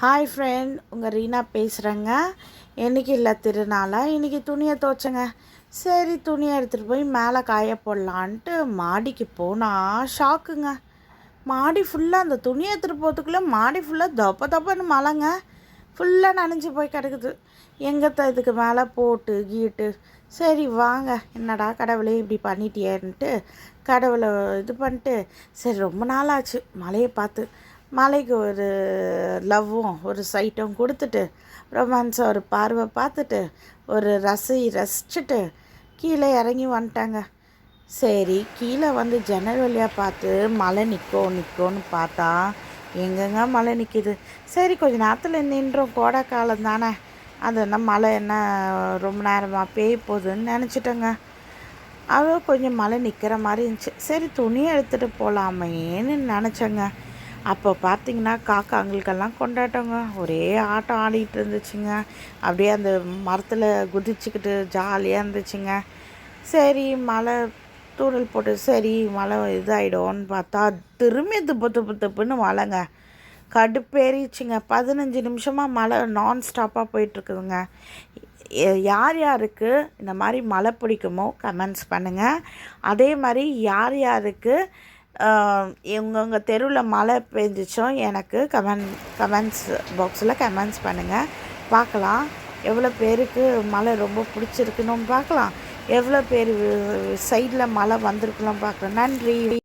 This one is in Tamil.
ஹாய் ஃப்ரெண்ட், உங்கள் ரீனா பேசுகிறேங்க. என்றைக்கு இல்லை திருநாளா, இன்றைக்கி துணியை துவைச்சேங்க. சரி, துணியை எடுத்துகிட்டு போய் மேலே காய போடலான்ட்டு மாடிக்கு போனால் ஷாக்குங்க. மாடி ஃபுல்லாக அந்த துணியை எடுத்துகிட்டு போகிறதுக்குள்ளே மாடி ஃபுல்லாக தப்பன்னு மழைங்க. ஃபுல்லாக நனைஞ்சி போய் கிடக்குது. எங்கத்த இதுக்கு மேலே போட்டு கீட்டு சரி வாங்க, என்னடா கடவுளே இப்படி பண்ணிட்டியேன்ட்டு கடவுளை இது பண்ணிட்டு, சரி ரொம்ப நாள் ஆச்சு மழையை பார்த்து, மலைக்கு ஒரு லவ்வும் ஒரு சைட்டும் கொடுத்துட்டு ரொமான்ஸை ஒரு பார்வை பார்த்துட்டு ஒரு ரசிச்சுட்டு கீழே இறங்கி வந்துட்டாங்க. சரி, கீழே வந்து ஜன்னல் வழியாக பார்த்து மழை நிற்கும்னு பார்த்தா எங்கெங்க மழை நிற்கிது. சரி, கொஞ்சம் நேரத்தில் நின்றோம், கோடை காலம் தானே, அது என்ன மழை என்ன ரொம்ப நேரமாக பெய்ய போகுதுன்னு நினச்சிட்டேங்க. அதுவும் கொஞ்சம் மழை நிற்கிற மாதிரி இருந்துச்சு. சரி, துணியை எடுத்துகிட்டு போகலாமேன்னு நினச்சேங்க. அப்போ பார்த்திங்கன்னா காக்காங்களுக்கெல்லாம் கொண்டாட்டங்க, ஒரே ஆட்டம் ஆடிக்கிட்டு இருந்துச்சுங்க. அப்படியே அந்த மரத்தில் குதிச்சுக்கிட்டு ஜாலியாக இருந்துச்சுங்க. சரி, மழை தூரல் போட்டு சரி மழை இதாகிடும்னு பார்த்தா திரும்பி துப்புன்னு மழைங்க. கடுப்பேறிச்சுங்க. 15 நிமிஷமாக மழை நான் ஸ்டாப்பாக போயிட்டுருக்குதுங்க. யார் யாருக்கு இந்த மாதிரி மழை பிடிக்குமோ கமெண்ட்ஸ் பண்ணுங்கள். அதே மாதிரி யார் யாருக்கு உங்கள் தெருவில் மழை பெஞ்சிச்சோ எனக்கு கமெண்ட்ஸ் பாக்ஸில் கமெண்ட்ஸ் பண்ணுங்கள். பார்க்கலாம் எவ்வளோ பேருக்கு மழை ரொம்ப பிடிச்சிருக்குன்னு பார்க்கலாம், எவ்வளோ பேர் சைடில் மழை வந்திருக்குன்னு பார்க்கலாம். நன்றி.